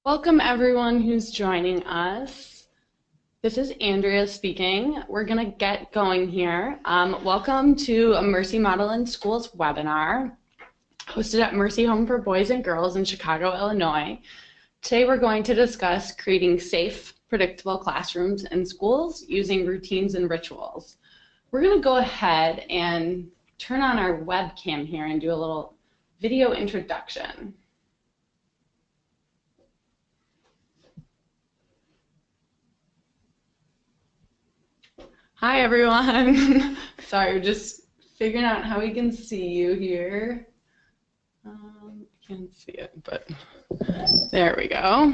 Welcome everyone who's joining us. This is Andrea speaking. We're going to get going here. Welcome to a Mercy Model in Schools webinar hosted at Mercy Home for Boys and Girls in Chicago, Illinois. Today we're going to discuss creating safe, predictable classrooms and schools using routines and rituals. We're going to go ahead and turn on our webcam here and do a little video introduction. Hi everyone. Sorry, we're just figuring out how we can see you here. I can't see it, but there we go.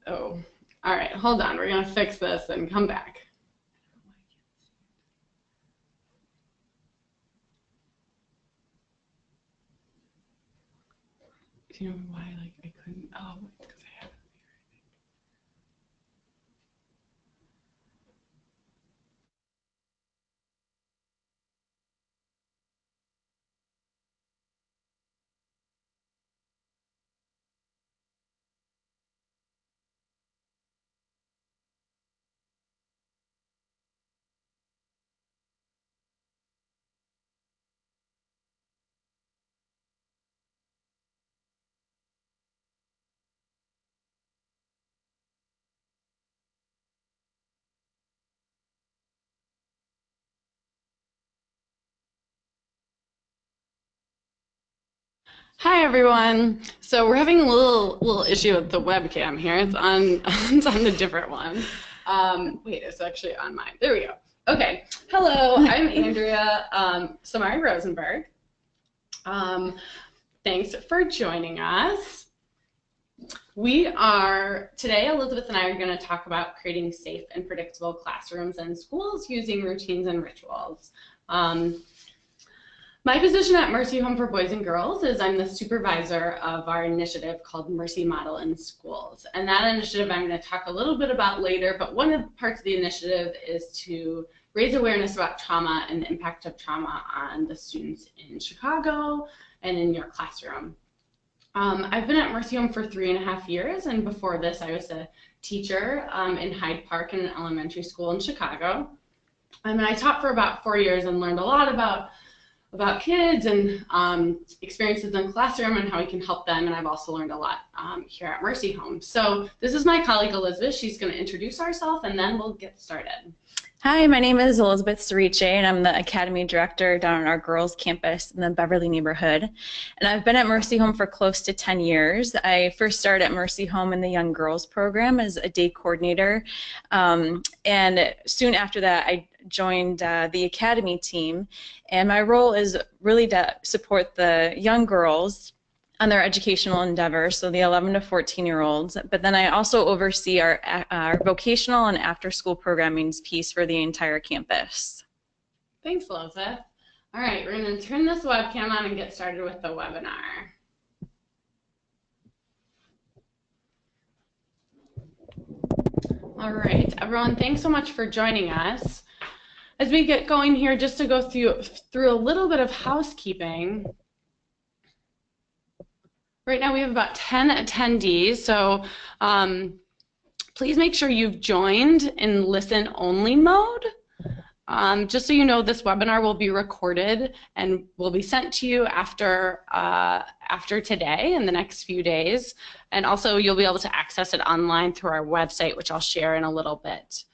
Oh, all right, hold on. We're gonna fix this and come back. Do you know why I couldn't? Oh, because I have it. Hi everyone. So we're having a little issue with the webcam here. It's on it's on the different one. Wait, it's actually on mine. There we go. Okay. Hello, I'm Andrea Samari Rosenberg. Thanks for joining us. Today Elizabeth and I are going to talk about creating safe and predictable classrooms and schools using routines and rituals. My position at Mercy Home for Boys and Girls is I'm the supervisor of our initiative called Mercy Model in Schools. And that initiative I'm going to talk a little bit about later, but one of the parts of the initiative is to raise awareness about trauma and the impact of trauma on the students in Chicago and in your classroom. I've been at Mercy Home for 3.5 years, and before this I was a teacher in Hyde Park in an elementary school in Chicago. And I taught for about 4 years and learned a lot about kids and experiences in the classroom and how we can help them, and I've also learned a lot here at Mercy Home. So this is my colleague Elizabeth. She's going to introduce herself and then we'll get started. Hi, my name is Elizabeth Sarice, and I'm the Academy Director down on our girls' campus in the Beverly neighborhood. And I've been at Mercy Home for close to 10 years. I first started at Mercy Home in the Young Girls program as a day coordinator. And soon after that, I joined the Academy team. And my role is really to support the young girls on their educational endeavors, so the 11 to 14-year-olds. But then I also oversee our vocational and after-school programming piece for the entire campus. Thanks, Elizabeth. All right, we're going to turn this webcam on and get started with the webinar. All right, everyone, thanks so much for joining us. As we get going here, just to go through a little bit of housekeeping. Right now we have about 10 attendees, so please make sure you've joined in listen-only mode. Just so you know, this webinar will be recorded and will be sent to you after today in the next few days. And also you'll be able to access it online through our website, which I'll share in a little bit.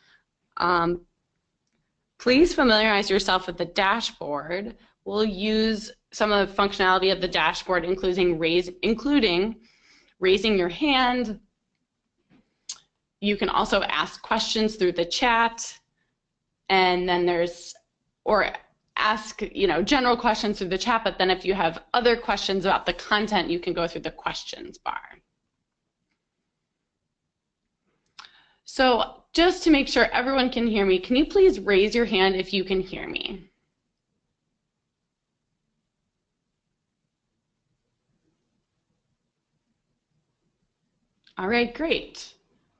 Please familiarize yourself with the dashboard. We'll use some of the functionality of the dashboard, including raising your hand. You can also ask questions through the chat, and then ask general questions through the chat, but then if you have other questions about the content, you can go through the questions bar. So just to make sure everyone can hear me, can you please raise your hand if you can hear me? All right, great.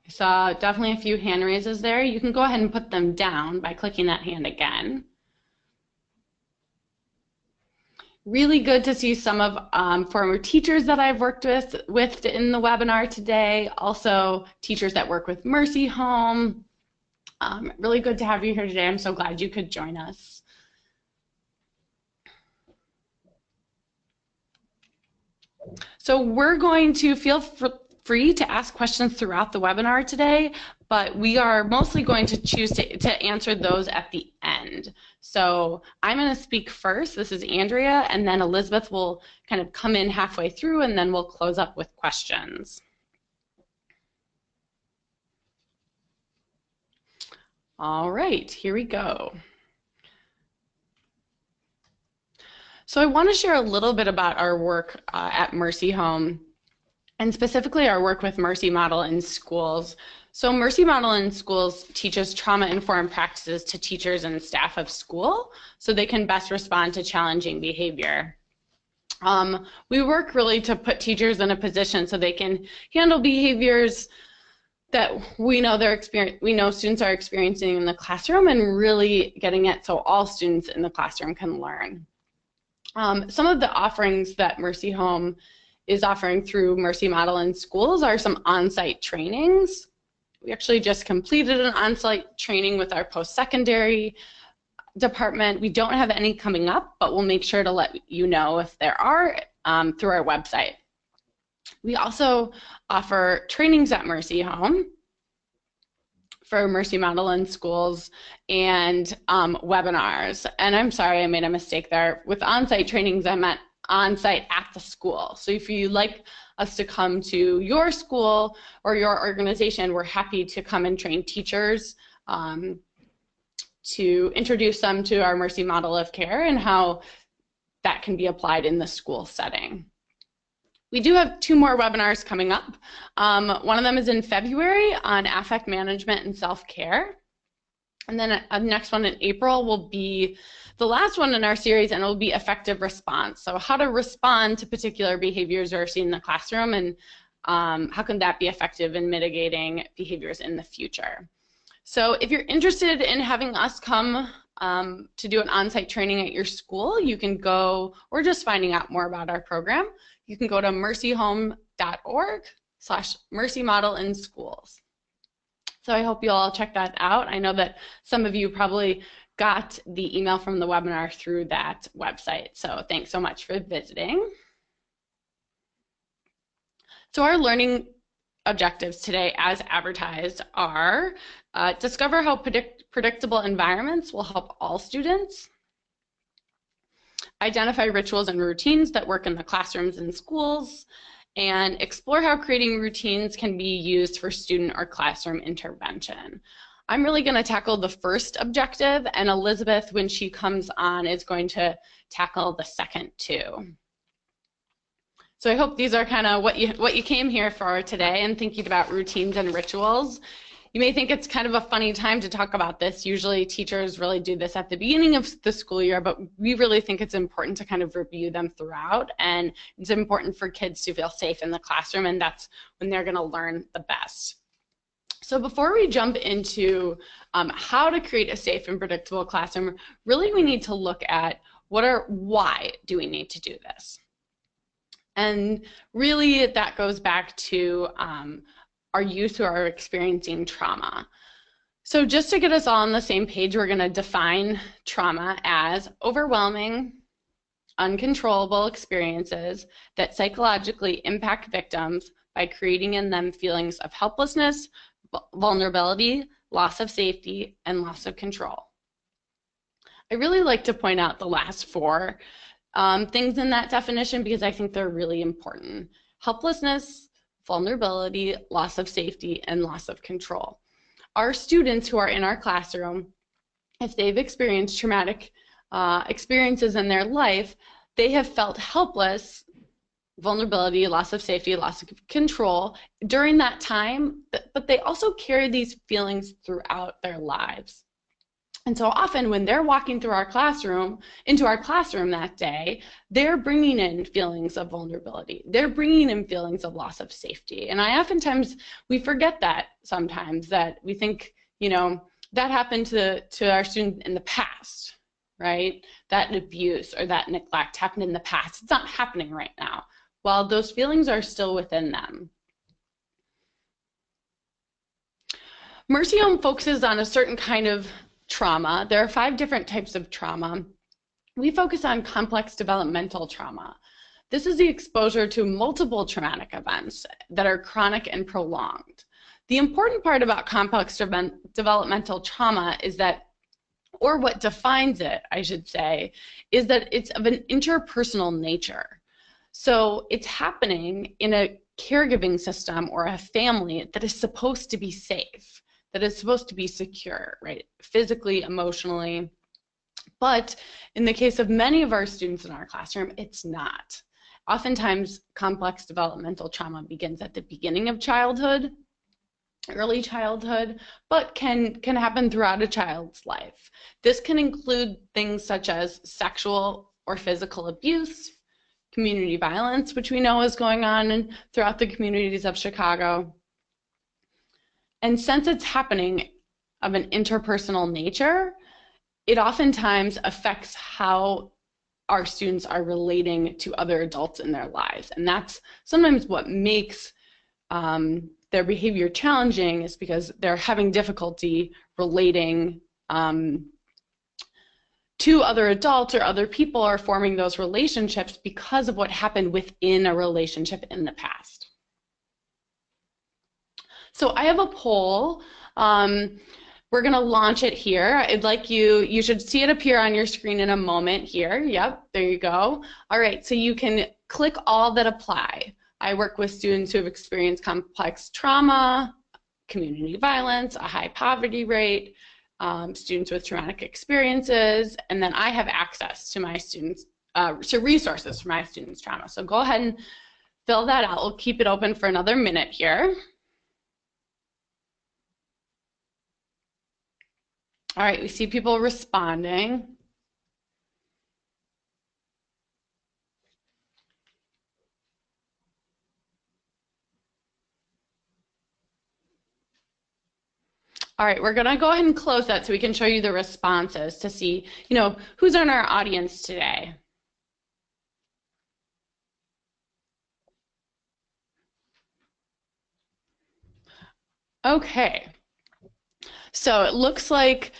I saw definitely a few hand raises there. You can go ahead and put them down by clicking that hand again. Really good to see some of former teachers that I've worked with in the webinar today. Also, teachers that work with Mercy Home. Really good to have you here today. I'm so glad you could join us. So we're going to feel free to ask questions throughout the webinar today, but we are mostly going to choose to answer those at the end. So I'm going to speak first. This is Andrea, and then Elizabeth will kind of come in halfway through, and then we'll close up with questions. All right, here we go. So I want to share a little bit about our work at Mercy Home, and specifically our work with Mercy Model in schools. So Mercy Model in schools teaches trauma-informed practices to teachers and staff of school so they can best respond to challenging behavior. We work really to put teachers in a position so they can handle behaviors that we know students are experiencing in the classroom, and really getting it so all students in the classroom can learn. Some of the offerings that Mercy Home is offering through Mercy Model in schools are some on-site trainings. We actually just completed an on-site training with our post-secondary department. We don't have any coming up, but we'll make sure to let you know if there are through our website. We also offer trainings at Mercy Home for Mercy Model in schools and webinars. And I'm sorry, I made a mistake there. With on-site trainings, I meant on-site at the school. So if you'd like us to come to your school or your organization, we're happy to come and train teachers to introduce them to our Mercy Model of Care and how that can be applied in the school setting. We do have 2 more webinars coming up. One of them is in February on affect management and self-care. And then the next one in April will be the last one in our series, and it will be effective response. So how to respond to particular behaviors we're seeing in the classroom, and how can that be effective in mitigating behaviors in the future. So if you're interested in having us come to do an on-site training at your school, you can go, or just finding out more about our program, you can go to mercyhome.org/Mercy Model in schools. So I hope you'll all check that out. I know that some of you probably got the email from the webinar through that website. So thanks so much for visiting. So our learning objectives today, as advertised, are discover how predictable environments will help all students, identify rituals and routines that work in the classrooms and schools, and explore how creating routines can be used for student or classroom intervention. I'm really going to tackle the first objective, and Elizabeth, when she comes on, is going to tackle the second 2. So I hope these are kind of what you came here for today, and thinking about routines and rituals. You may think it's kind of a funny time to talk about this. Usually teachers really do this at the beginning of the school year, but we really think it's important to kind of review them throughout, and it's important for kids to feel safe in the classroom, and that's when they're going to learn the best. So before we jump into how to create a safe and predictable classroom, really we need to look at why do we need to do this? And really that goes back to our youth who are experiencing trauma. So just to get us all on the same page, we're going to define trauma as overwhelming, uncontrollable experiences that psychologically impact victims by creating in them feelings of helplessness, vulnerability, loss of safety, and loss of control. I really like to point out the last 4 things in that definition because I think they're really important. Helplessness, vulnerability, loss of safety, and loss of control. Our students who are in our classroom, if they've experienced traumatic experiences in their life, they have felt helpless, vulnerability, loss of safety, loss of control during that time, but they also carry these feelings throughout their lives. And so often when they're walking through into our classroom that day, they're bringing in feelings of vulnerability. They're bringing in feelings of loss of safety. And oftentimes we forget that sometimes, that we think, that happened to our student in the past. right? That abuse or that neglect happened in the past. It's not happening right now. While those feelings are still within them. Mercy Home focuses on a certain kind of trauma. There are 5 different types of trauma. We focus on complex developmental trauma. This is the exposure to multiple traumatic events that are chronic and prolonged. The important part about complex developmental trauma is that, or what defines it, I should say, is that it's of an interpersonal nature. So it's happening in a caregiving system or a family that is supposed to be safe, that is supposed to be secure, right? Physically, emotionally. But in the case of many of our students in our classroom, it's not. Oftentimes, complex developmental trauma begins at the beginning of childhood, early childhood, but can happen throughout a child's life. This can include things such as sexual or physical abuse, community violence, which we know is going on throughout the communities of Chicago. And since it's happening of an interpersonal nature, it oftentimes affects how our students are relating to other adults in their lives. And that's sometimes what makes their behavior challenging, is because they're having difficulty relating to other adults or other people, or forming those relationships because of what happened within a relationship in the past. So I have a poll. We're going to launch it here. I'd like you should see it appear on your screen in a moment here. Yep, there you go. All right, so you can click all that apply. I work with students who have experienced complex trauma, community violence, a high poverty rate, students with traumatic experiences, and then I have access to my students, to resources for my students' trauma. So go ahead and fill that out. We'll keep it open for another minute here. All right, we see people responding. All right, we're going to go ahead and close that so we can show you the responses to see, who's in our audience today. Okay. So it looks like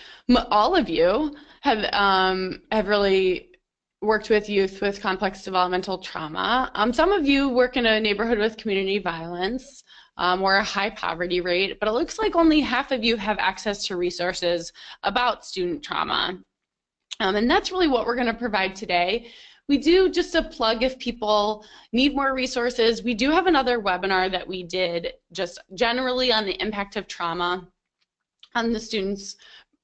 all of you have really worked with youth with complex developmental trauma. Some of you work in a neighborhood with community violence or a high poverty rate, but it looks like only half of you have access to resources about student trauma. And that's really what we're going to provide today. We do, just a plug if people need more resources, we do have another webinar that we did just generally on the impact of trauma on the students,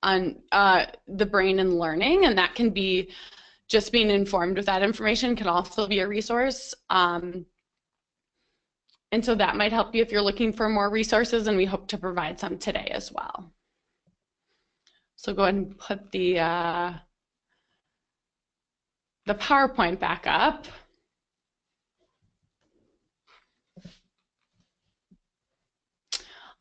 on the brain and learning, and that can be just being informed with that information can also be a resource. And so that might help you if you're looking for more resources, and we hope to provide some today as well. So go ahead and put the PowerPoint back up.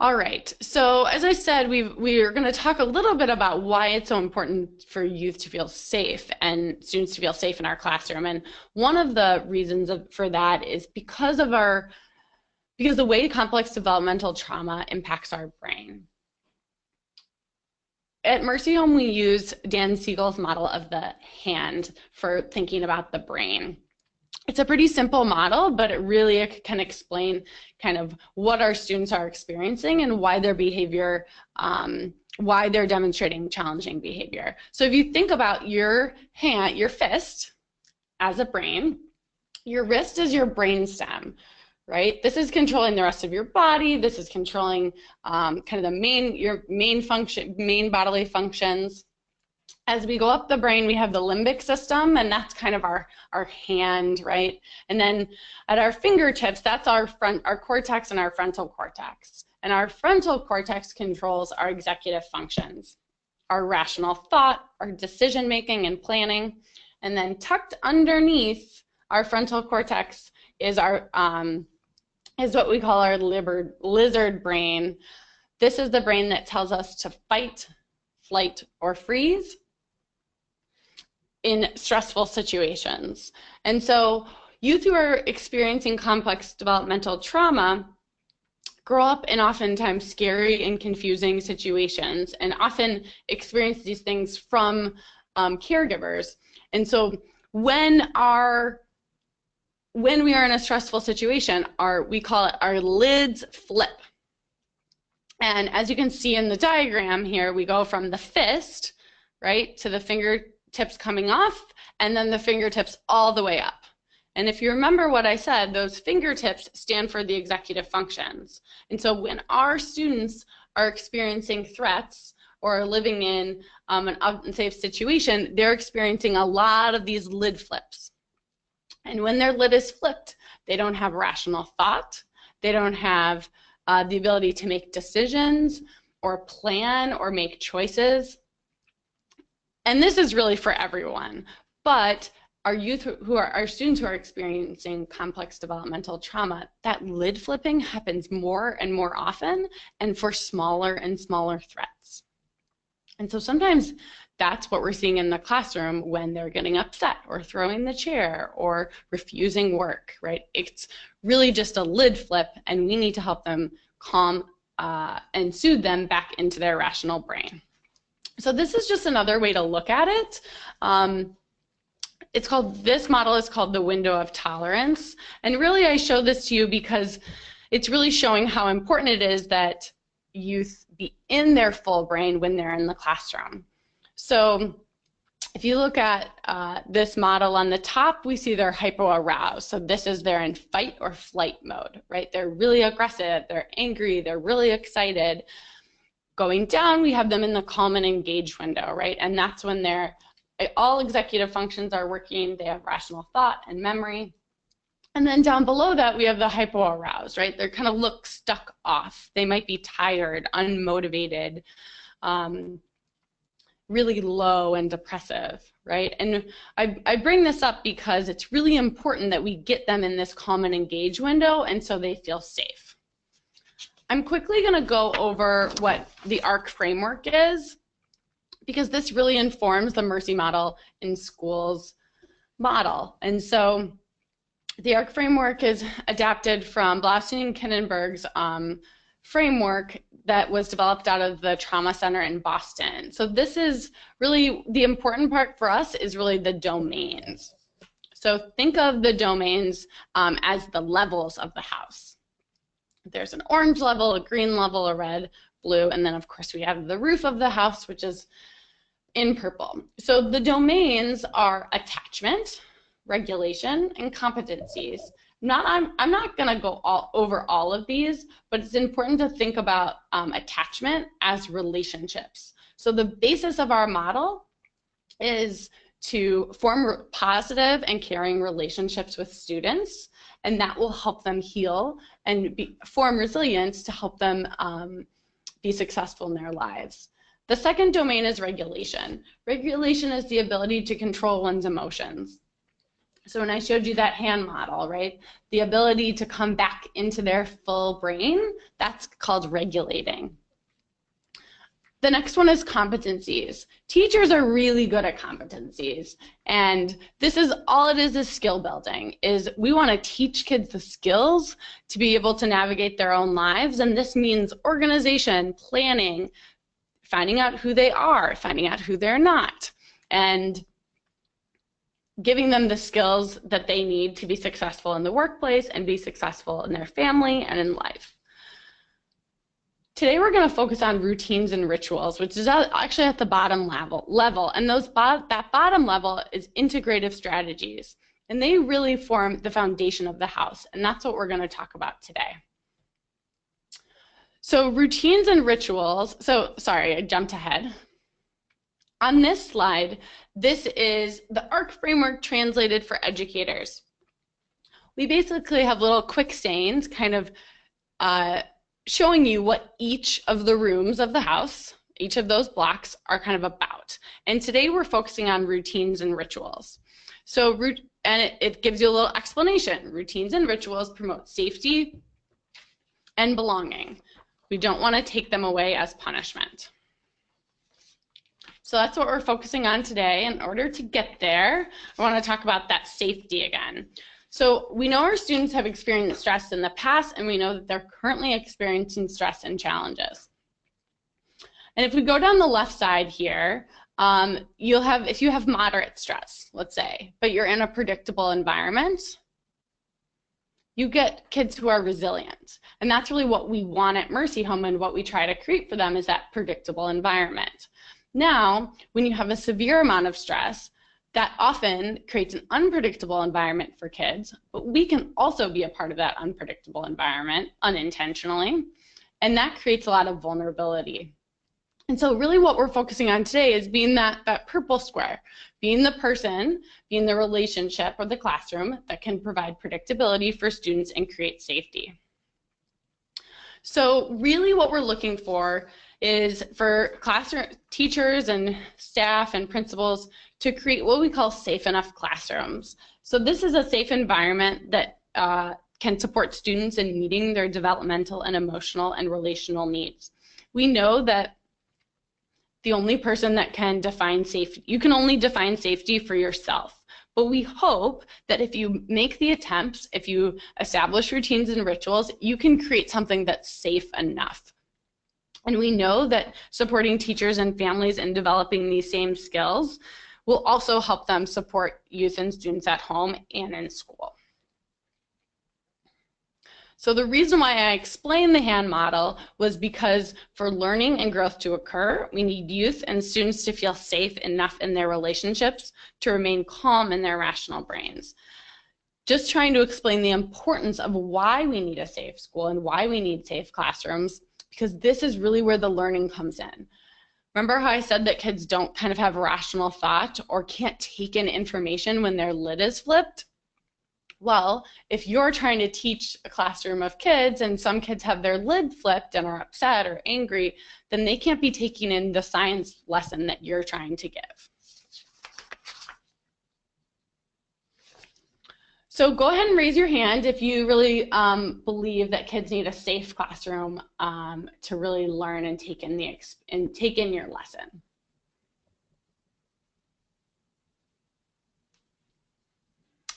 All right, so as I said, we are going to talk a little bit about why it's so important for youth to feel safe and students to feel safe in our classroom. And one of the reasons for that is because the way complex developmental trauma impacts our brain. At Mercy Home, we use Dan Siegel's model of the hand for thinking about the brain. It's a pretty simple model, but it really can explain kind of what our students are experiencing and why their behavior, why they're demonstrating challenging behavior. So if you think about your hand, your fist as a brain, your wrist is your brain stem, right? This is controlling the rest of your body. This is controlling kind of your main bodily functions. As we go up the brain, we have the limbic system, and that's kind of our hand, right? And then at our fingertips, that's our cortex and our frontal cortex. And our frontal cortex controls our executive functions, our rational thought, our decision making and planning. And then tucked underneath our frontal cortex is is what we call our lizard brain. This is the brain that tells us to fight, flight, or freeze. in stressful situations. And so youth who are experiencing complex developmental trauma grow up in oftentimes scary and confusing situations and often experience these things from caregivers. And so when we are in a stressful situation, we call it our lids flip. And as you can see in the diagram here, we go from the fist, right, to the fingertips coming off, and then the fingertips all the way up. And if you remember what I said, those fingertips stand for the executive functions. And so when our students are experiencing threats or are living in an unsafe situation, they're experiencing a lot of these lid flips. And when their lid is flipped, they don't have rational thought, they don't have the ability to make decisions or plan or make choices. And this is really for everyone, but our students who are experiencing complex developmental trauma, that lid flipping happens more and more often and for smaller and smaller threats. And so sometimes that's what we're seeing in the classroom when they're getting upset or throwing the chair or refusing work, right? It's really just a lid flip, and we need to help them calm and soothe them back into their rational brain. So this is just another way to look at it. This model is called the window of tolerance. And really I show this to you because it's really showing how important it is that youth be in their full brain when they're in the classroom. So if you look at this model on the top, we see they're hypo-aroused. So this is they're in fight or flight mode, right? They're really aggressive, they're angry, they're really excited. Going down, we have them in the calm and engaged window, right? And that's when all executive functions are working, they have rational thought and memory. And then down below that, we have the hypo-aroused, right? They kind of look stuck off. They might be tired, unmotivated, really low and depressive, right? And I bring this up because it's really important that we get them in this calm and engaged window and so they feel safe. I'm quickly going to go over what the ARC framework is, because this really informs the Mercy Model in Schools model. And so the ARC framework is adapted from Blaustein and Kindenberg's framework that was developed out of the Trauma Center in Boston. So this is really, the important part for us is really the domains. So think of the domains as the levels of the house. There's an orange level, a green level, a red, blue, and then of course we have the roof of the house, which is in purple. So the domains are attachment, regulation, and competencies. I'm not going to go over all of these, but it's important to think about attachment as relationships. So the basis of our model is to form positive and caring relationships with students, and that will help them heal and form resilience to help them be successful in their lives. The second domain is regulation. Regulation is the ability to control one's emotions. So when I showed you that hand model, right, the ability to come back into their full brain, that's called regulating. The next one is competencies. Teachers are really good at competencies, and this is all it is skill building. We want to teach kids the skills to be able to navigate their own lives, and this means organization, planning, finding out who they are, finding out who they're not, and giving them the skills that they need to be successful in the workplace and be successful in their family and in life. Today we're going to focus on routines and rituals, which is actually at the bottom level, and that bottom level is integrative strategies, and they really form the foundation of the house, and that's what we're going to talk about today. So routines and rituals, sorry, I jumped ahead. On this slide, this is the ARC framework translated for educators. We basically have little quick sayings kind of showing you what each of the rooms of the house, each of those blocks, are kind of about. And today we're focusing on routines and rituals. So, it gives you a little explanation. Routines and rituals promote safety and belonging. We don't want to take them away as punishment. So that's what we're focusing on today. In order to get there, I want to talk about that safety again. So we know our students have experienced stress in the past, and we know that they're currently experiencing stress and challenges. And if we go down the left side here, you'll have, if you have moderate stress, let's say, but you're in a predictable environment, you get kids who are resilient. And that's really what we want at Mercy Home, and what we try to create for them is that predictable environment. Now, when you have a severe amount of stress, that often creates an unpredictable environment for kids, but we can also be a part of that unpredictable environment unintentionally, and that creates a lot of vulnerability. And so really what we're focusing on today is being that purple square, being the person, being the relationship or the classroom that can provide predictability for students and create safety. So really what we're looking for is for classroom teachers and staff and principals to create what we call safe enough classrooms. So this is a safe environment that can support students in meeting their developmental and emotional and relational needs. We know that the only person that can define safety, you can only define safety for yourself. But we hope that if you make the attempts, if you establish routines and rituals, you can create something that's safe enough. And we know that supporting teachers and families in developing these same skills will also help them support youth and students at home and in school. So the reason why I explained the hand model was because for learning and growth to occur, we need youth and students to feel safe enough in their relationships to remain calm in their rational brains. Just trying to explain the importance of why we need a safe school and why we need safe classrooms, because this is really where the learning comes in. Remember how I said that kids don't kind of have rational thought or can't take in information when their lid is flipped? Well, if you're trying to teach a classroom of kids and some kids have their lid flipped and are upset or angry, then they can't be taking in the science lesson that you're trying to give. So go ahead and raise your hand if you really believe that kids need a safe classroom to really learn and take in your lesson.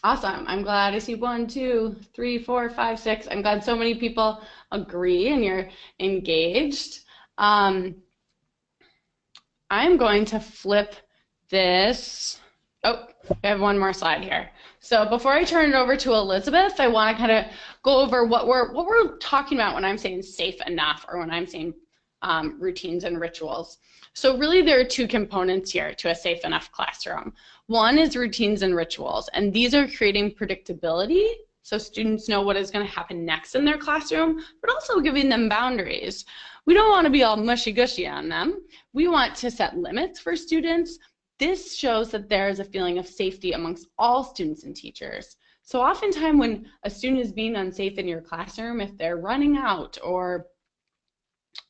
Awesome. I'm glad I see 1, 2, 3, 4, 5, 6. I'm glad so many people agree and you're engaged. I'm going to flip this. Oh, I have one more slide here. So before I turn it over to Elizabeth, I want to kind of go over what we're talking about when I'm saying safe enough or when I'm saying routines and rituals. So really there are two components here to a safe enough classroom. One is routines and rituals, and these are creating predictability so students know what is going to happen next in their classroom, but also giving them boundaries. We don't want to be all mushy-gushy on them. We want to set limits for students. This shows that there is a feeling of safety amongst all students and teachers. So oftentimes when a student is being unsafe in your classroom, if they're running out or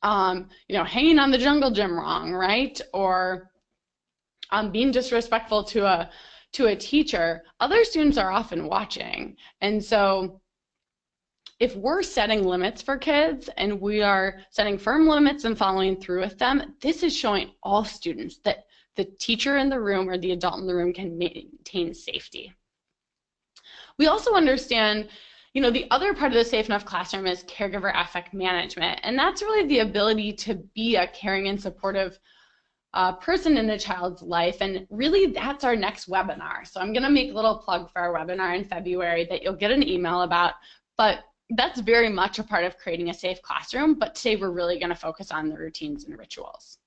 hanging on the jungle gym wrong, right? Or being disrespectful to a teacher, other students are often watching. And so if we're setting limits for kids and we are setting firm limits and following through with them, this is showing all students that the teacher in the room or the adult in the room can maintain safety. We also understand, the other part of the Safe Enough Classroom is caregiver affect management, and that's really the ability to be a caring and supportive person in a child's life, and really that's our next webinar. So I'm going to make a little plug for our webinar in February that you'll get an email about, but that's very much a part of creating a safe classroom, but today we're really going to focus on the routines and rituals.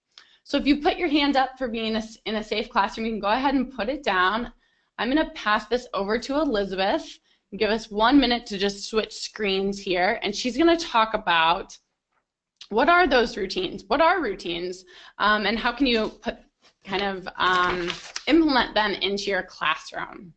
So if you put your hand up for being in a safe classroom, you can go ahead and put it down. I'm going to pass this over to Elizabeth. Give us 1 minute to just switch screens here, and she's going to talk about what are those routines, what are routines, and how can you implement them into your classroom.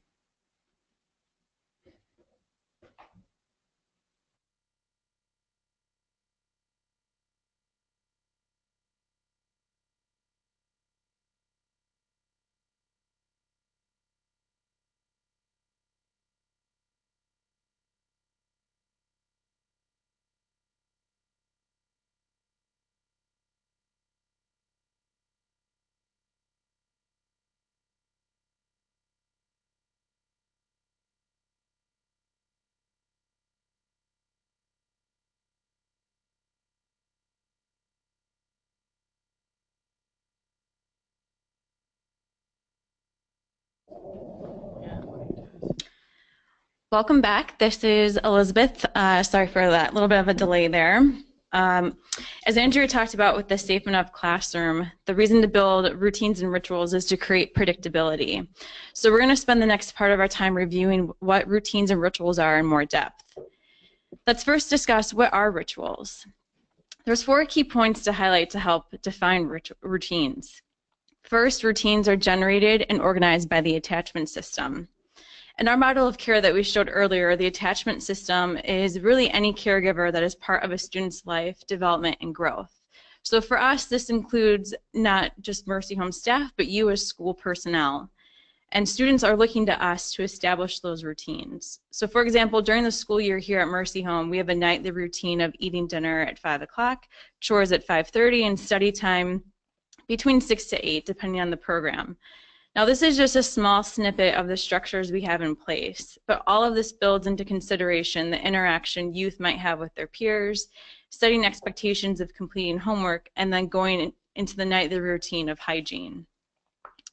Welcome back. This is Elizabeth. Sorry for that little bit of a delay there. As Andrea talked about with the Safe Enough Classroom, the reason to build routines and rituals is to create predictability. So we're going to spend the next part of our time reviewing what routines and rituals are in more depth. Let's first discuss what are rituals. There's 4 key points to highlight to help define routines. First, routines are generated and organized by the attachment system. In our model of care that we showed earlier, the attachment system is really any caregiver that is part of a student's life, development, and growth. So for us, this includes not just Mercy Home staff, but you as school personnel. And students are looking to us to establish those routines. So for example, during the school year here at Mercy Home, we have a nightly routine of eating dinner at 5 o'clock, chores at 5:30, and study time between 6 to 8, depending on the program. Now, this is just a small snippet of the structures we have in place, but all of this builds into consideration the interaction youth might have with their peers, setting expectations of completing homework, and then going into the nightly routine of hygiene.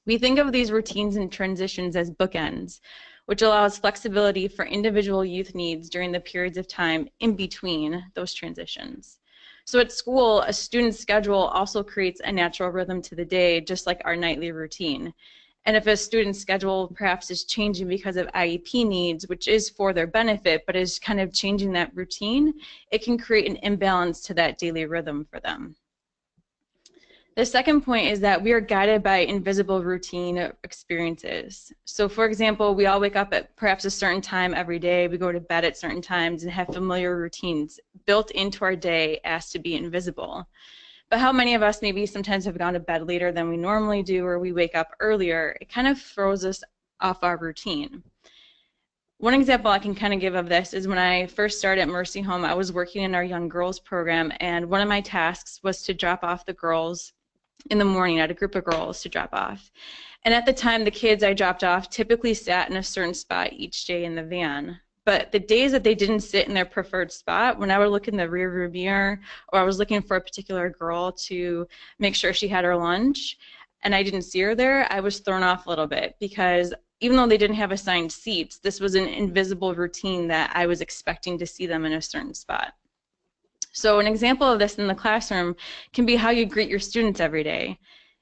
We think of these routines and transitions as bookends, which allows flexibility for individual youth needs during the periods of time in between those transitions. So at school, a student's schedule also creates a natural rhythm to the day, just like our nightly routine. And if a student's schedule perhaps is changing because of IEP needs, which is for their benefit, but is kind of changing that routine, it can create an imbalance to that daily rhythm for them. The second point is that we are guided by invisible routine experiences. So for example, we all wake up at perhaps a certain time every day, we go to bed at certain times and have familiar routines built into our day as to be invisible. But how many of us maybe sometimes have gone to bed later than we normally do, or we wake up earlier? It kind of throws us off our routine. One example I can kind of give of this is when I first started at Mercy Home, I was working in our Young Girls program, and one of my tasks was to drop off the girls in the morning. I had a group of girls to drop off. And at the time, the kids I dropped off typically sat in a certain spot each day in the van. But the days that they didn't sit in their preferred spot, when I would look in the rear view mirror or I was looking for a particular girl to make sure she had her lunch and I didn't see her there, I was thrown off a little bit because even though they didn't have assigned seats, this was an invisible routine that I was expecting to see them in a certain spot. So an example of this in the classroom can be how you greet your students every day.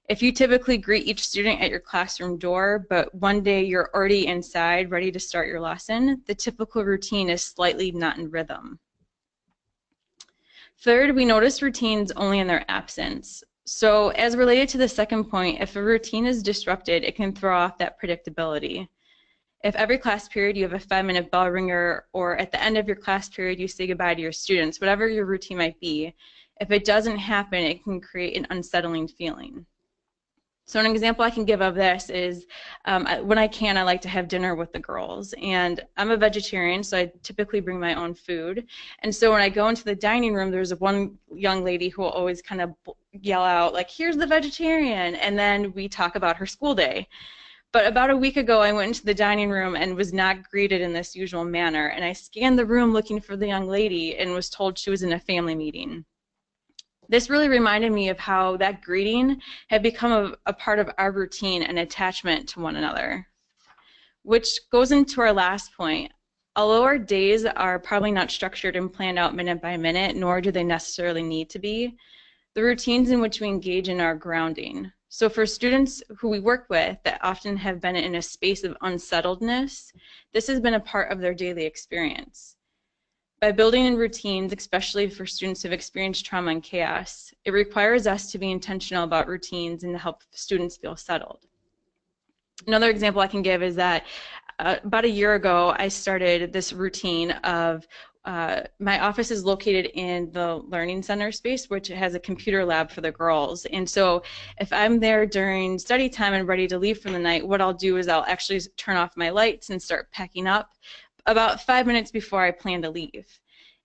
If you typically greet each student at your classroom door, but one day you're already inside ready to start your lesson, the typical routine is slightly not in rhythm. Third, we notice routines only in their absence. So as related to the second point, if a routine is disrupted, it can throw off that predictability. If every class period you have a 5-minute bell ringer, or at the end of your class period you say goodbye to your students, whatever your routine might be, if it doesn't happen, it can create an unsettling feeling. So an example I can give of this is when I can, I like to have dinner with the girls. And I'm a vegetarian, so I typically bring my own food. And so when I go into the dining room, there's one young lady who will always kind of yell out, like, here's the vegetarian. And then we talk about her school day. But about a week ago, I went into the dining room and was not greeted in this usual manner. And I scanned the room looking for the young lady and was told she was in a family meeting. This really reminded me of how that greeting had become a part of our routine and attachment to one another. Which goes into our last point. Although our days are probably not structured and planned out minute by minute, nor do they necessarily need to be, the routines in which we engage in are grounding. So for students who we work with that often have been in a space of unsettledness, this has been a part of their daily experience. By building in routines, especially for students who have experienced trauma and chaos, it requires us to be intentional about routines and to help students feel settled. Another example I can give is that about a year ago, I started this routine of my office is located in the learning center space, which has a computer lab for the girls. And so if I'm there during study time and ready to leave for the night, what I'll do is I'll actually turn off my lights and start packing up about 5 minutes before I plan to leave.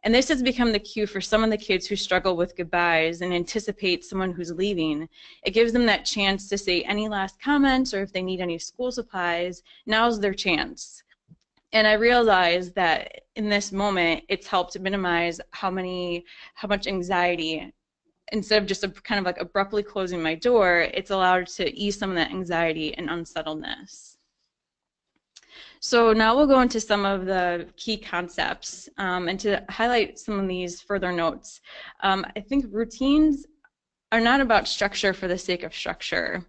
And this has become the cue for some of the kids who struggle with goodbyes and anticipate someone who's leaving. It gives them that chance to say any last comments, or if they need any school supplies, now's their chance. And I realized that in this moment, it's helped minimize how much anxiety, instead of just kind of like abruptly closing my door, it's allowed to ease some of that anxiety and unsettledness. So now we'll go into some of the key concepts, and to highlight some of these further notes. I think routines are not about structure for the sake of structure.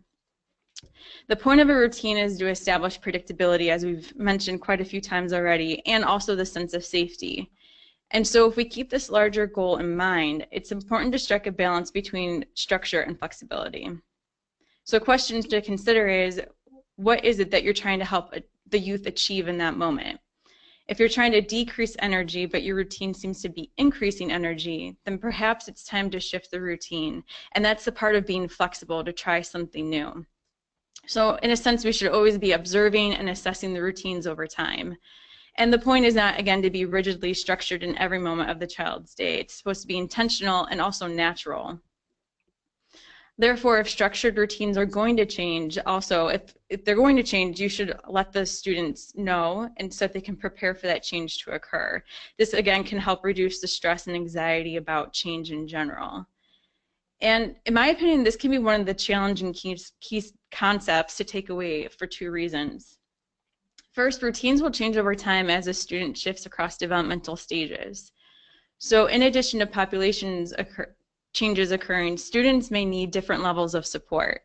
The point of a routine is to establish predictability, as we've mentioned quite a few times already, and also the sense of safety. And so if we keep this larger goal in mind, it's important to strike a balance between structure and flexibility. So questions to consider is, what is it that you're trying to help the youth achieve in that moment? If you're trying to decrease energy, but your routine seems to be increasing energy, then perhaps it's time to shift the routine. And that's the part of being flexible, to try something new. So in a sense, we should always be observing and assessing the routines over time. And the point is not, again, to be rigidly structured in every moment of the child's day. It's supposed to be intentional and also natural. Therefore, if structured routines are going to change, also, if they're going to change, you should let the students know, and so that they can prepare for that change to occur. This, again, can help reduce the stress and anxiety about change in general. And in my opinion, this can be one of the challenging key concepts to take away for two reasons. First, routines will change over time as a student shifts across developmental stages. So in addition to changes occurring, students may need different levels of support.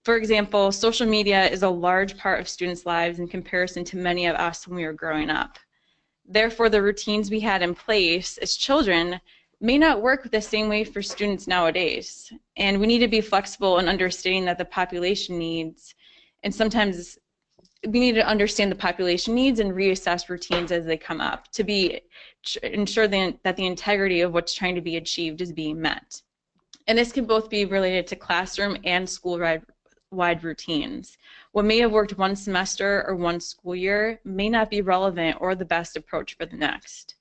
For example, social media is a large part of students' lives in comparison to many of us when we were growing up. Therefore, the routines we had in place as children may not work the same way for students nowadays. And we need to be flexible in understanding that the population needs, and sometimes we need to understand the population needs and reassess routines as they come up to ensure that the integrity of what's trying to be achieved is being met. And this can both be related to classroom and school-wide routines. What may have worked one semester or one school year may not be relevant or the best approach for the next.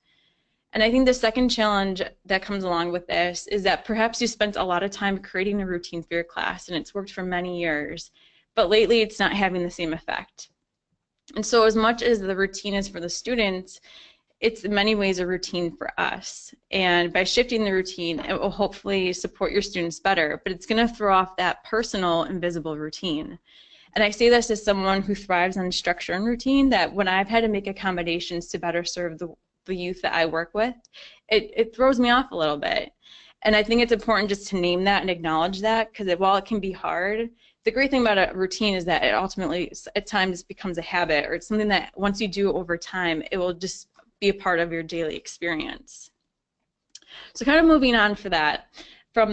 And I think the second challenge that comes along with this is that perhaps you spent a lot of time creating a routine for your class and it's worked for many years, but lately it's not having the same effect. And so as much as the routine is for the students, it's in many ways a routine for us. And by shifting the routine, it will hopefully support your students better, but it's going to throw off that personal, invisible routine. And I say this as someone who thrives on structure and routine, that when I've had to make accommodations to better serve the youth that I work with, it throws me off a little bit. And I think it's important just to name that and acknowledge that, because while it can be hard, the great thing about a routine is that it ultimately at times becomes a habit, or it's something that once you do over time, it will just be a part of your daily experience. So kind of moving on from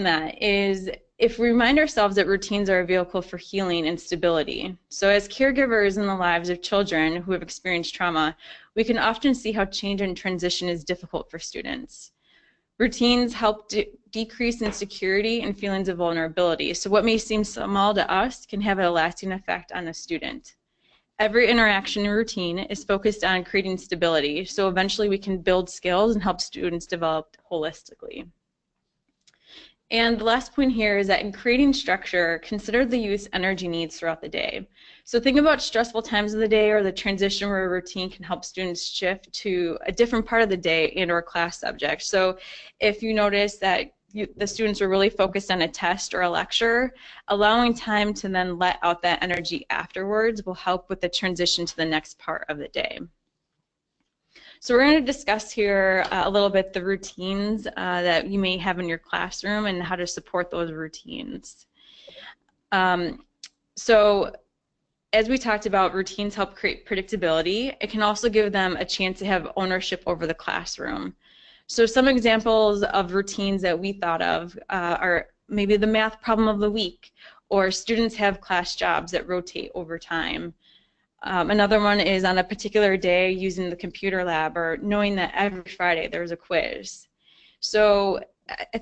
that is, if we remind ourselves that routines are a vehicle for healing and stability. So as caregivers in the lives of children who have experienced trauma, we can often see how change and transition is difficult for students. Routines help decrease insecurity and feelings of vulnerability. So what may seem small to us can have a lasting effect on a student. Every interaction and routine is focused on creating stability, so eventually we can build skills and help students develop holistically. And the last point here is that in creating structure, consider the youth's energy needs throughout the day. So think about stressful times of the day or the transition where a routine can help students shift to a different part of the day and or class subject. So if you notice that the students are really focused on a test or a lecture, allowing time to then let out that energy afterwards will help with the transition to the next part of the day. So we're going to discuss here a little bit the routines that you may have in your classroom and how to support those routines. So as we talked about, routines help create predictability. It can also give them a chance to have ownership over the classroom. So some examples of routines that we thought of are maybe the math problem of the week, or students have class jobs that rotate over time. Another one is on a particular day using the computer lab, or knowing that every Friday there's a quiz. So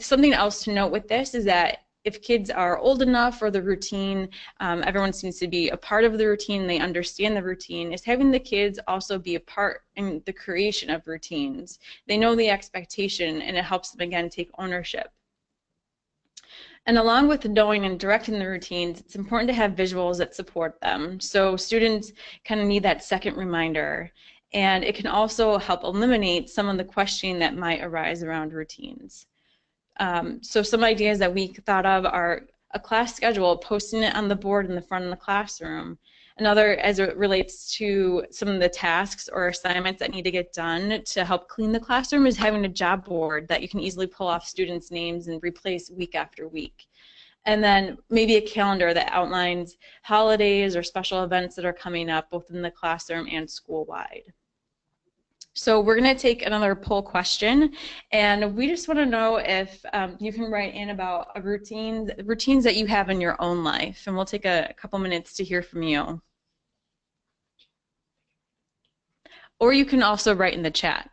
something else to note with this is that if kids are old enough for the routine, everyone seems to be a part of the routine, they understand the routine, is having the kids also be a part in the creation of routines. They know the expectation and it helps them again take ownership. And along with knowing and directing the routines, it's important to have visuals that support them. So students kind of need that second reminder. And it can also help eliminate some of the questioning that might arise around routines. So some ideas that we thought of are a class schedule, posting it on the board in the front of the classroom. Another, as it relates to some of the tasks or assignments that need to get done to help clean the classroom, is having a job board that you can easily pull off students' names and replace week after week. And then maybe a calendar that outlines holidays or special events that are coming up both in the classroom and school-wide. So we're going to take another poll question, and we just want to know if you can write in about a routines that you have in your own life, and we'll take a couple minutes to hear from you. Or you can also write in the chat.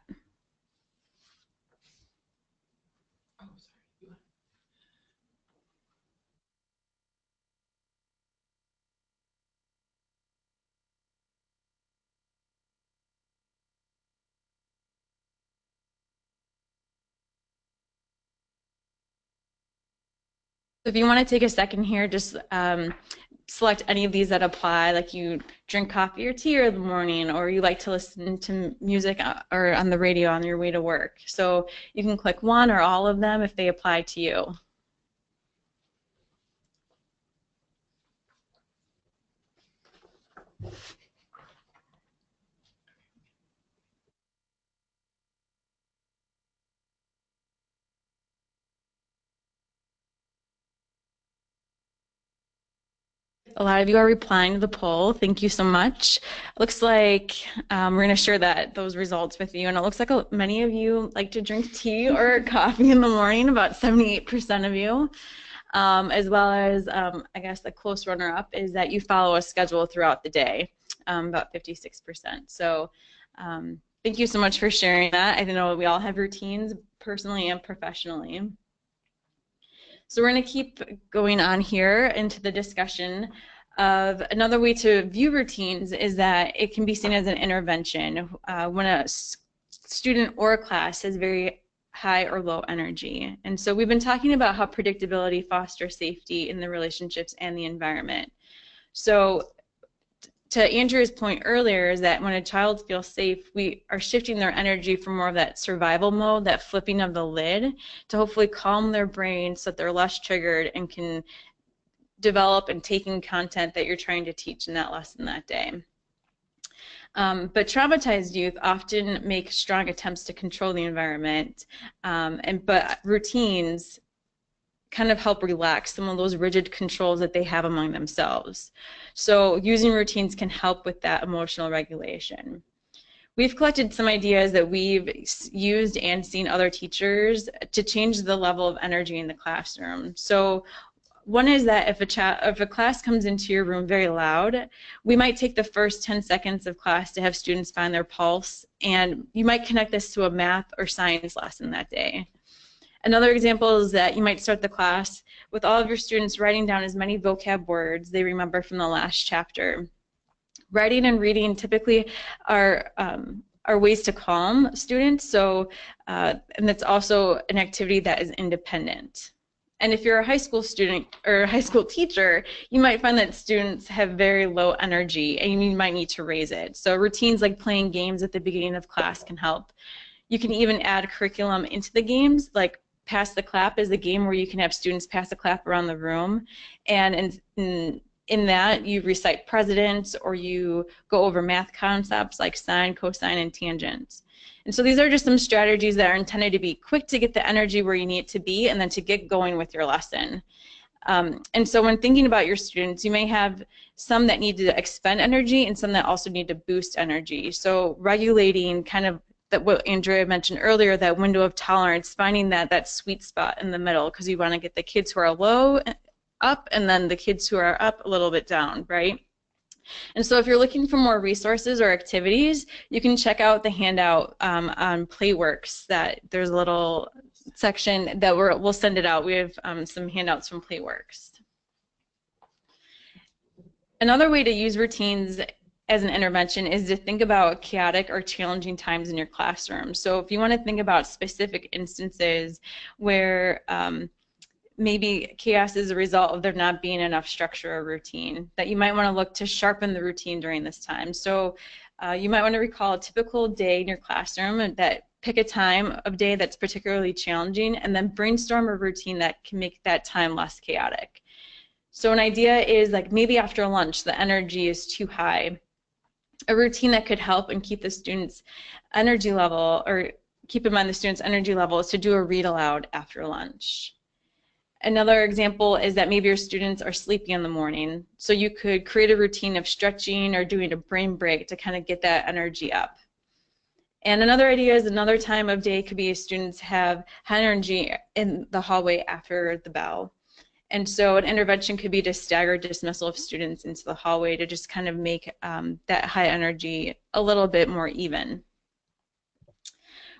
If you want to take a second here, just select any of these that apply, like you drink coffee or tea in the morning, or you like to listen to music or on the radio on your way to work. So you can click one or all of them if they apply to you. A lot of you are replying to the poll. Thank you so much. Looks like we're going to share those results with you, and it looks like many of you like to drink tea or coffee in the morning, about 78% of you, as well as I guess the close runner-up is that you follow a schedule throughout the day, about 56%. So thank you so much for sharing that. I know we all have routines personally and professionally. So we're going to keep going on here into the discussion of another way to view routines is that it can be seen as an intervention when a student or a class has very high or low energy. And so we've been talking about how predictability fosters safety in the relationships and the environment. So to Andrew's point earlier is that when a child feels safe, we are shifting their energy from more of that survival mode, that flipping of the lid, to hopefully calm their brain so that they're less triggered and can develop and take in content that you're trying to teach in that lesson that day. But traumatized youth often make strong attempts to control the environment, but routines kind of help relax some of those rigid controls that they have among themselves. So using routines can help with that emotional regulation. We've collected some ideas that we've used and seen other teachers to change the level of energy in the classroom. So one is that if a class comes into your room very loud, we might take the first 10 seconds of class to have students find their pulse, and you might connect this to a math or science lesson that day. Another example is that you might start the class with all of your students writing down as many vocab words they remember from the last chapter. Writing and reading typically are ways to calm students, so and that's also an activity that is independent. And if you're a high school student or a high school teacher, you might find that students have very low energy and you might need to raise it. So routines like playing games at the beginning of class can help. You can even add curriculum into the games, like Pass the Clap is a game where you can have students pass the clap around the room, and in that you recite presidents or you go over math concepts like sine, cosine, and tangent. And so these are just some strategies that are intended to be quick to get the energy where you need it to be and then to get going with your lesson. And so when thinking about your students, you may have some that need to expend energy and some that also need to boost energy. So regulating kind of that what Andrea mentioned earlier, that window of tolerance, finding that sweet spot in the middle, because you want to get the kids who are low up and then the kids who are up a little bit down, right? And so if you're looking for more resources or activities, you can check out the handout on Playworks. That there's a little section that we'll send it out. We have some handouts from Playworks. Another way to use routines as an intervention is to think about chaotic or challenging times in your classroom. So if you want to think about specific instances where maybe chaos is a result of there not being enough structure or routine, that you might want to look to sharpen the routine during this time. So you might want to recall a typical day in your classroom and pick a time of day that's particularly challenging, and then brainstorm a routine that can make that time less chaotic. So an idea is like maybe after lunch, the energy is too high. A routine that could help and keep the students' energy level, or keep in mind the students' energy level, is to do a read aloud after lunch. Another example is that maybe your students are sleepy in the morning, so you could create a routine of stretching or doing a brain break to kind of get that energy up. And another idea is another time of day could be students have high energy in the hallway after the bell. And so an intervention could be to stagger dismissal of students into the hallway to just kind of make that high energy a little bit more even.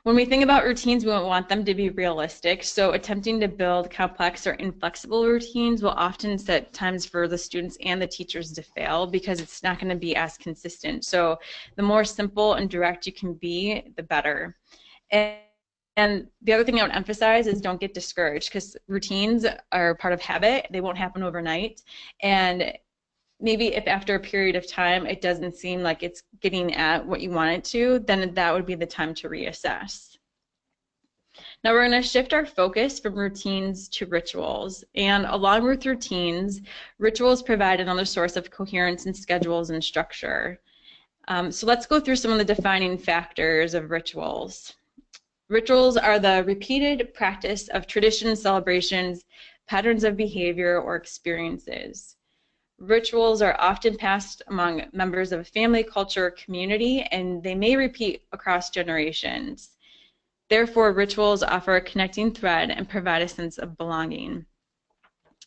When we think about routines, we want them to be realistic. So attempting to build complex or inflexible routines will often set times for the students and the teachers to fail because it's not going to be as consistent. So the more simple and direct you can be, the better. And the other thing I would emphasize is don't get discouraged because routines are part of habit. They won't happen overnight. And maybe if after a period of time it doesn't seem like it's getting at what you want it to, then that would be the time to reassess. Now we're going to shift our focus from routines to rituals. And along with routines, rituals provide another source of coherence in schedules and structure. So let's go through some of the defining factors of rituals. Rituals are the repeated practice of traditions, celebrations, patterns of behavior, or experiences. Rituals are often passed among members of a family, culture, or community, and they may repeat across generations. Therefore, rituals offer a connecting thread and provide a sense of belonging.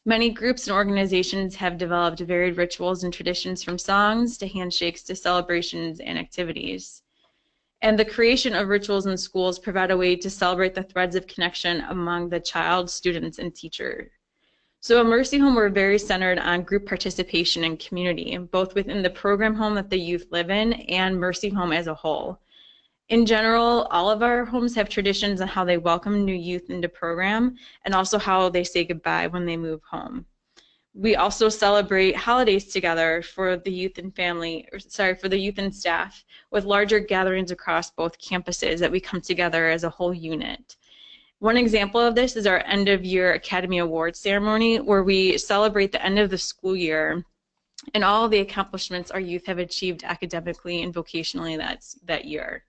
Many groups and organizations have developed varied rituals and traditions from songs to handshakes to celebrations and activities. And the creation of rituals in schools provide a way to celebrate the threads of connection among the child, students, and teachers. So at Mercy Home, we're very centered on group participation and community, both within the program home that the youth live in and Mercy Home as a whole. In general, all of our homes have traditions on how they welcome new youth into program and also how they say goodbye when they move home. We also celebrate holidays together for the youth and for the youth and staff with larger gatherings across both campuses that we come together as a whole unit. One example of this is our end-of-year Academy Awards ceremony, where we celebrate the end of the school year and all the accomplishments our youth have achieved academically and vocationally that year.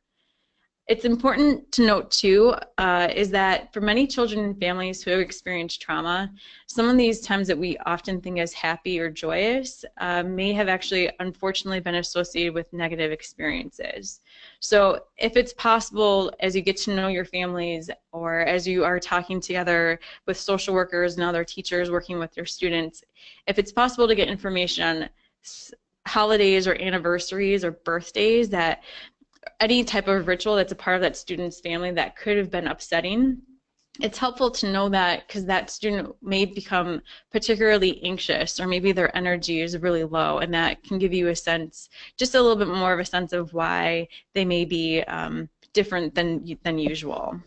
It's important to note, too, is that for many children and families who have experienced trauma, some of these times that we often think as happy or joyous may have actually, unfortunately, been associated with negative experiences. So if it's possible, as you get to know your families or as you are talking together with social workers and other teachers working with your students, if it's possible to get information on holidays or anniversaries or birthdays that any type of ritual that's a part of that student's family that could have been upsetting, it's helpful to know that because that student may become particularly anxious or maybe their energy is really low, and that can give you a sense, just a little bit more of a sense of why they may be different than usual.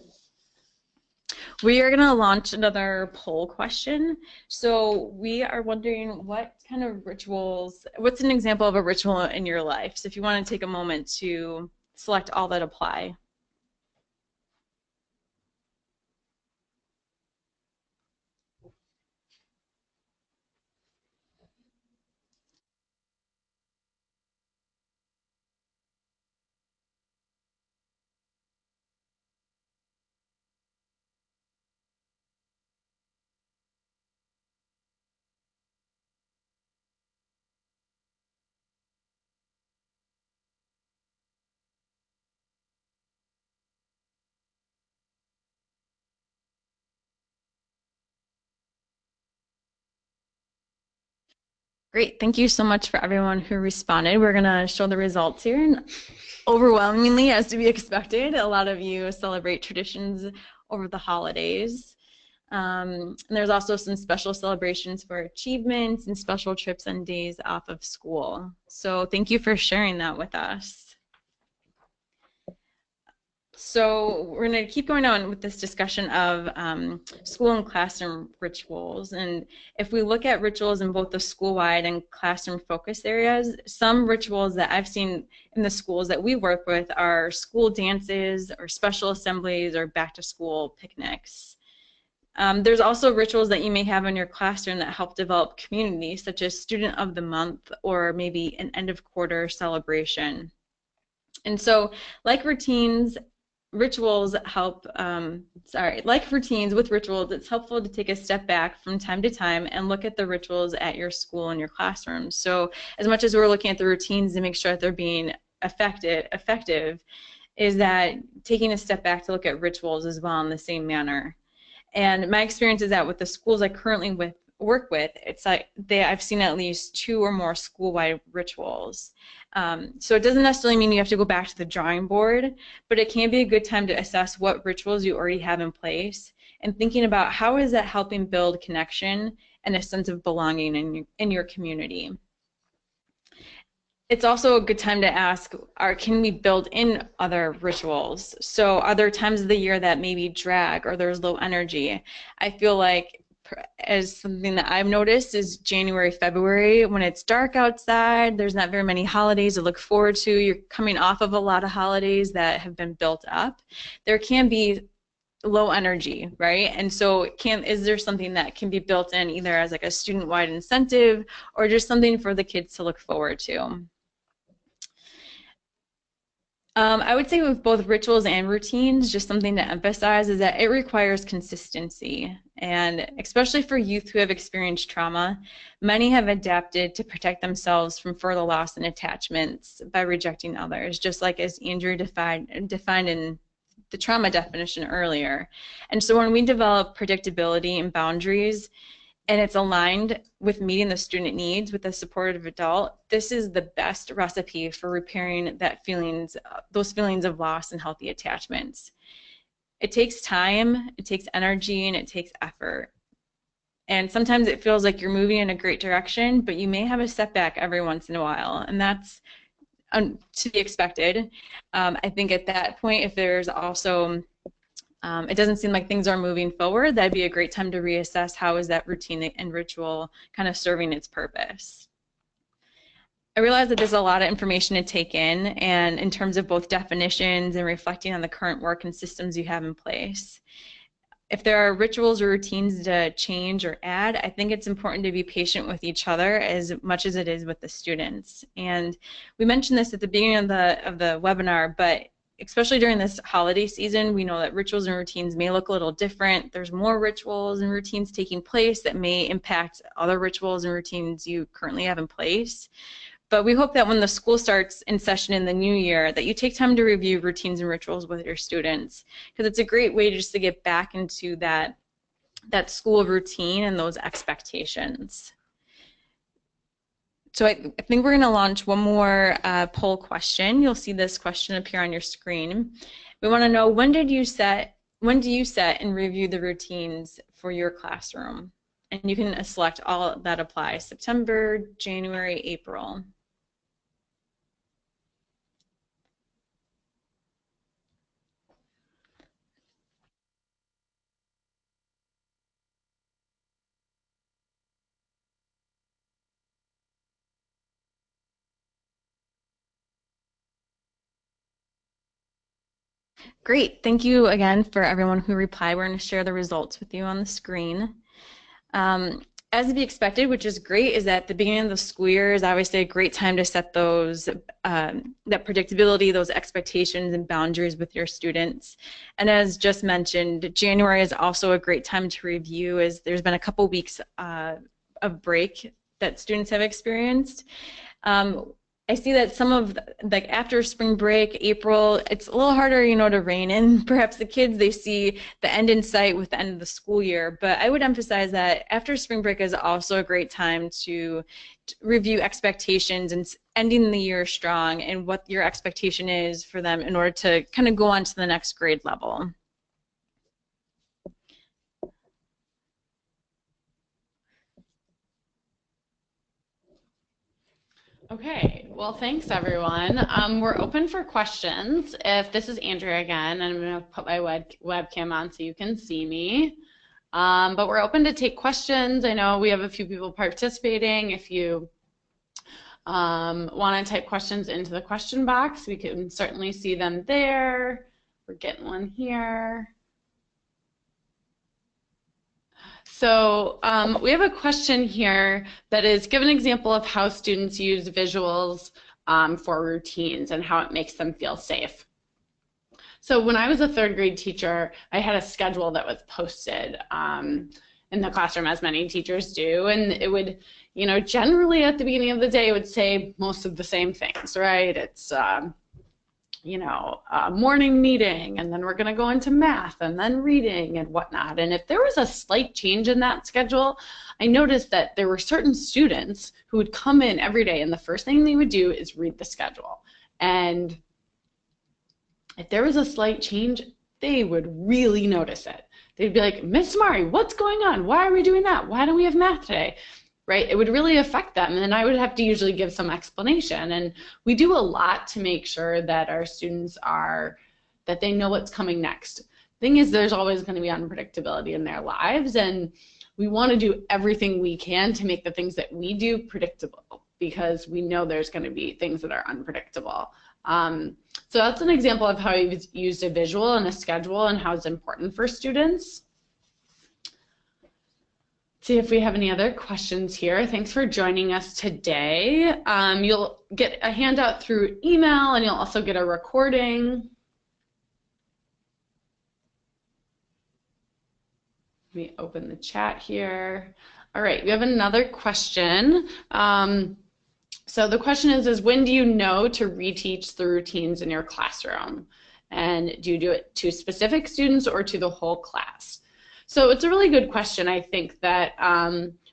We are going to launch another poll question. So we are wondering what kind of rituals, what's an example of a ritual in your life? So if you want to take a moment to select all that apply. Great, thank you so much for everyone who responded. We're going to show the results here. And overwhelmingly, as to be expected, a lot of you celebrate traditions over the holidays. And there's also some special celebrations for achievements and special trips and days off of school. So thank you for sharing that with us. So we're going to keep going on with this discussion of school and classroom rituals. And if we look at rituals in both the school-wide and classroom focus areas, some rituals that I've seen in the schools that we work with are school dances or special assemblies or back-to-school picnics. There's also rituals that you may have in your classroom that help develop community, such as Student of the Month or maybe an end of quarter celebration. And so, like routines, rituals help, like routines with rituals, it's helpful to take a step back from time to time and look at the rituals at your school and your classroom. So as much as we're looking at the routines to make sure that they're being effective, is that taking a step back to look at rituals as well in the same manner. And my experience is that with the schools I currently work with, it's like I've seen at least 2 or more school-wide rituals. So it doesn't necessarily mean you have to go back to the drawing board, but it can be a good time to assess what rituals you already have in place and thinking about how is that helping build connection and a sense of belonging in your community. It's also a good time to ask, can we build in other rituals? So are there times of the year that maybe drag or there's low energy? I feel like as something that I've noticed is January, February, when it's dark outside, there's not very many holidays to look forward to. You're coming off of a lot of holidays that have been built up. There can be low energy, right? And so is there something that can be built in either as like a student-wide incentive or just something for the kids to look forward to? I would say with both rituals and routines, just something to emphasize is that it requires consistency. And especially for youth who have experienced trauma, many have adapted to protect themselves from further loss and attachments by rejecting others, just like as Andrew defined in the trauma definition earlier. And so when we develop predictability and boundaries, and it's aligned with meeting the student needs with a supportive adult, this is the best recipe for repairing those feelings of loss and healthy attachments. It takes time, it takes energy, and it takes effort. And sometimes it feels like you're moving in a great direction, but you may have a setback every once in a while, and that's to be expected. I think at that point, if there's also it doesn't seem like things are moving forward, that'd be a great time to reassess how is that routine and ritual kind of serving its purpose. I realize that there's a lot of information to take in, and in terms of both definitions and reflecting on the current work and systems you have in place. If there are rituals or routines to change or add, I think it's important to be patient with each other as much as it is with the students. And we mentioned this at the beginning of the webinar, but especially during this holiday season, we know that rituals and routines may look a little different. There's more rituals and routines taking place that may impact other rituals and routines you currently have in place. But we hope that when the school starts in session in the new year, that you take time to review routines and rituals with your students, because it's a great way just to get back into that school routine and those expectations. So I think we're going to launch one more poll question. You'll see this question appear on your screen. We want to know, when do you set and review the routines for your classroom? And you can select all that apply: September, January, April. Great, thank you again for everyone who replied. We're going to share the results with you on the screen. As to be expected, which is great, is that the beginning of the school year is obviously a great time to set those, that predictability, those expectations and boundaries with your students. And as just mentioned, January is also a great time to review, as there's been a couple weeks of break that students have experienced. I see that some of, like after spring break, April, it's a little harder, to rein in. Perhaps the kids, they see the end in sight with the end of the school year. But I would emphasize that after spring break is also a great time to review expectations and ending the year strong and what your expectation is for them in order to kind of go on to the next grade level. Okay, well, thanks everyone. We're open for questions. If this is Andrea again, and I'm going to put my webcam on so you can see me. But we're open to take questions. I know we have a few people participating. If you want to type questions into the question box, we can certainly see them there. We're getting one here. So we have a question here that is, give an example of how students use visuals for routines and how it makes them feel safe. So when I was a third grade teacher, I had a schedule that was posted in the classroom, as many teachers do, and it would, you know, generally at the beginning of the day, it would say most of the same things, right? It's you know, morning meeting, and then we're going to go into math, and then reading and whatnot. And if there was a slight change in that schedule, I noticed that there were certain students who would come in every day, and the first thing they would do is read the schedule. And if there was a slight change, they would really notice it. They'd be like, Miss Mari, what's going on? Why are we doing that? Why don't we have math today? Right? It would really affect them, and then I would have to usually give some explanation. And we do a lot to make sure that our students that they know what's coming next. Thing is, there's always going to be unpredictability in their lives, and we want to do everything we can to make the things that we do predictable, because we know there's going to be things that are unpredictable. So that's an example of how we've used a visual and a schedule and how it's important for students. See if we have any other questions here. Thanks for joining us today. You'll get a handout through email, and you'll also get a recording. Let me open the chat here. All right, we have another question. So the question is when do you know to reteach the routines in your classroom? And do you do it to specific students or to the whole class? So it's a really good question. I think that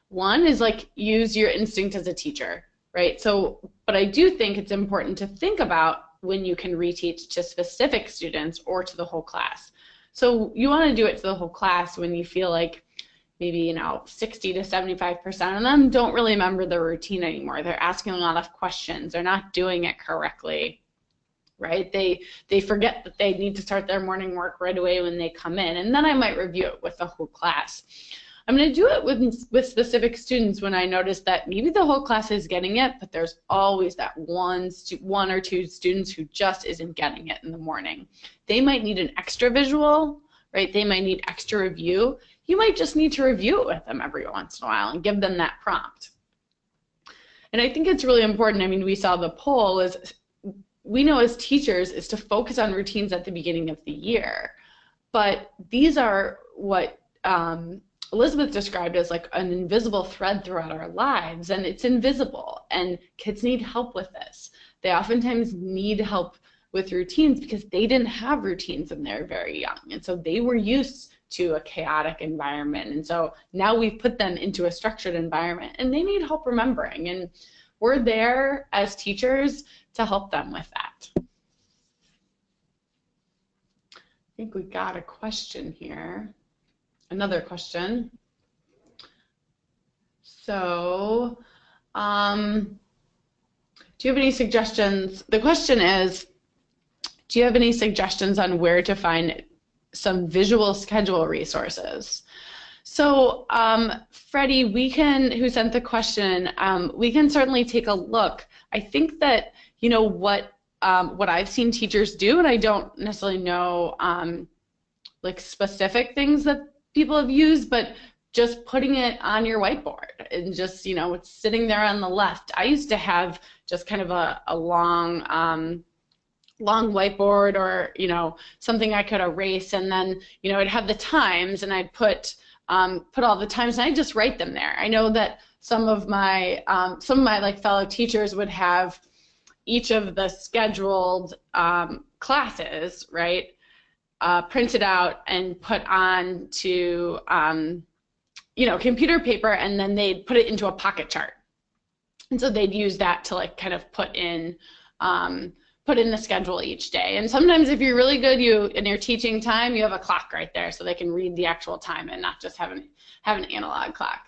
one is like use your instinct as a teacher, right? So, but I do think it's important to think about when you can reteach to specific students or to the whole class. So you want to do it to the whole class when you feel like maybe, you know, 60 to 75% of them don't really remember the routine anymore. They're asking a lot of questions. They're not doing it correctly. Right? They forget that they need to start their morning work right away when they come in, and then I might review it with the whole class. I'm going to do it with specific students when I notice that maybe the whole class is getting it, but there's always that one or two students who just isn't getting it in the morning. They might need an extra visual, right? They might need extra review. You might just need to review it with them every once in a while and give them that prompt. And I think it's really important. I mean, we saw the poll is we know as teachers is to focus on routines at the beginning of the year, but these are what Elizabeth described as like an invisible thread throughout our lives, and it's invisible, and kids need help with this. They oftentimes need help with routines because they didn't have routines when they were very young, and so they were used to a chaotic environment, and so now we've put them into a structured environment, and they need help remembering, and we're there as teachers to help them with that. I think we got a question here. Another question. So, do you have any suggestions? The question is, do you have any suggestions on where to find some visual schedule resources? So, Freddie, who sent the question, we can certainly take a look. I think that, you know, what I've seen teachers do, and I don't necessarily know like specific things that people have used, but just putting it on your whiteboard and just, you know, it's sitting there on the left. I used to have just kind of a long whiteboard, or, you know, something I could erase, and then, you know, I'd have the times, and I'd put all the times, and I'd just write them there. I know that some of my like fellow teachers would have each of the scheduled classes, right, printed out and put on to you know, computer paper, and then they'd put it into a pocket chart, and so they'd use that to like kind of put in the schedule each day. And sometimes if you're really good, in your teaching time, you have a clock right there so they can read the actual time and not just have an analog clock.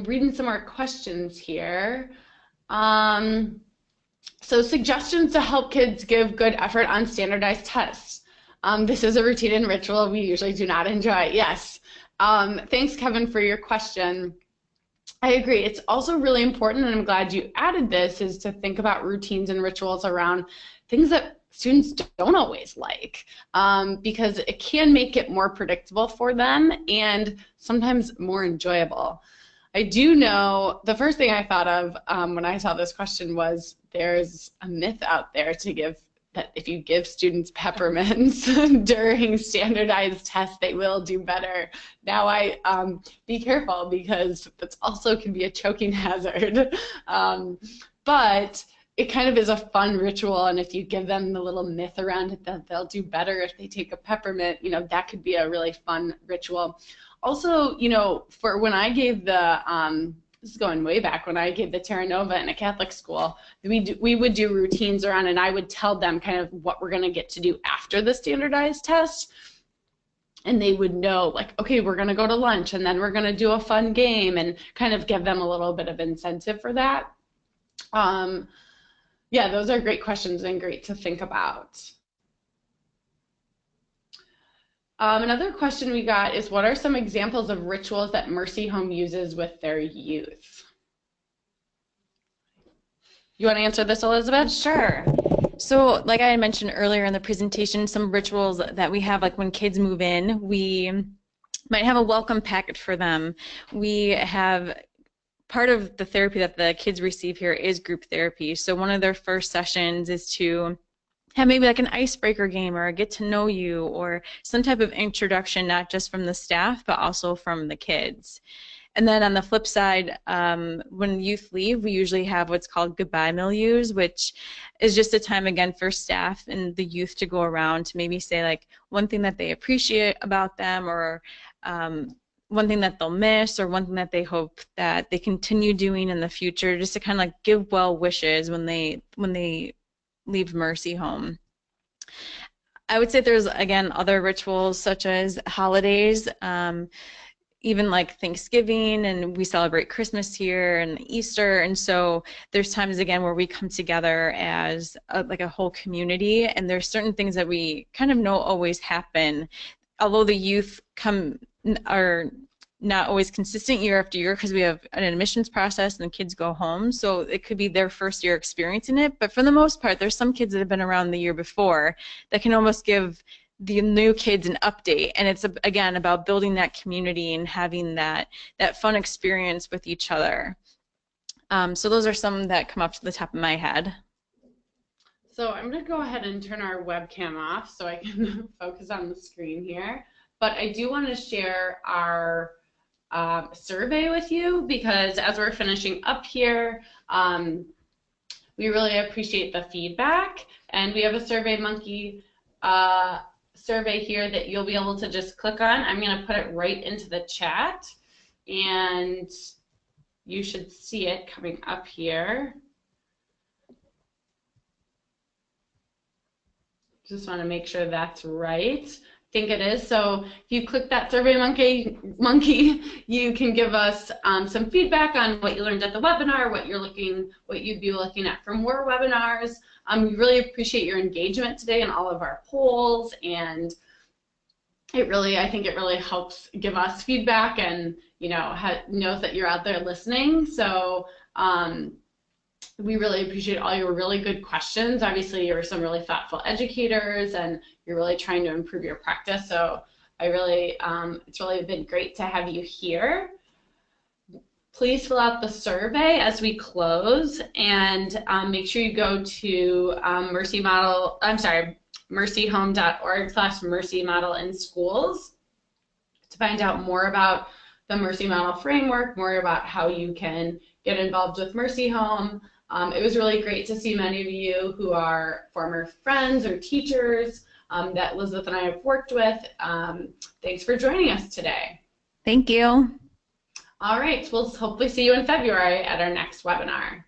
Reading some more questions here. So suggestions to help kids give good effort on standardized tests. This is a routine and ritual we usually do not enjoy. Yes. Thanks, Kevin, for your question. I agree. It's also really important, and I'm glad you added this, is to think about routines and rituals around things that students don't always like, because it can make it more predictable for them and sometimes more enjoyable. I do know the first thing I thought of when I saw this question was there's a myth out there that if you give students peppermints during standardized tests, they will do better. Now be careful, because that's also can be a choking hazard. But it kind of is a fun ritual, and if you give them the little myth around it that they'll do better if they take a peppermint, that could be a really fun ritual. Also, for when I gave this is going way back, when I gave the Terra Nova in a Catholic school, we would do routines around, and I would tell them kind of what we're going to get to do after the standardized test. And they would know, like, okay, we're going to go to lunch, and then we're going to do a fun game, and kind of give them a little bit of incentive for that. Yeah, those are great questions and great to think about. Another question we got is, what are some examples of rituals that Mercy Home uses with their youth? You want to answer this, Elizabeth? Sure. So like I had mentioned earlier in the presentation, some rituals that we have, like when kids move in, we might have a welcome packet for them. We have part of the therapy that the kids receive here is group therapy. So one of their first sessions is to have maybe like an icebreaker game or a get to know you or some type of introduction, not just from the staff, but also from the kids. And then on the flip side, when youth leave, we usually have what's called goodbye milieus, which is just a time again for staff and the youth to go around to maybe say like one thing that they appreciate about them, or one thing that they'll miss, or one thing that they hope that they continue doing in the future, just to kind of like give well wishes when they leave Mercy Home. I would say there's, again, other rituals such as holidays, even like Thanksgiving, and we celebrate Christmas here and Easter, and so there's times again where we come together as like a whole community, and there's certain things that we kind of know always happen, although the youth are not always consistent year after year because we have an admissions process and the kids go home, so it could be their first year experiencing it, but for the most part there's some kids that have been around the year before that can almost give the new kids an update, and it's again about building that community and having that fun experience with each other. So those are some that come up to the top of my head. So I'm going to go ahead and turn our webcam off so I can focus on the screen here, but I do want to share our survey with you, because as we're finishing up here, we really appreciate the feedback, and we have a SurveyMonkey survey here that you'll be able to just click on. I'm going to put it right into the chat, and you should see it coming up here. Just want to make sure that's right. Think it is. So if you click that SurveyMonkey, you can give us some feedback on what you learned at the webinar, what you'd be looking at for more webinars. We really appreciate your engagement today in all of our polls, and I think it really helps give us feedback, and knows that you're out there listening. So we really appreciate all your really good questions. Obviously, you're some really thoughtful educators, and you're really trying to improve your practice. So it's really been great to have you here. Please fill out the survey as we close, and make sure you go to mercyhome.org/Mercy Model in Schools to find out more about the Mercy Model framework, more about how you can get involved with Mercy Home. It was really great to see many of you who are former friends or teachers that Elizabeth and I have worked with. Thanks for joining us today. Thank you. All right, we'll hopefully see you in February at our next webinar.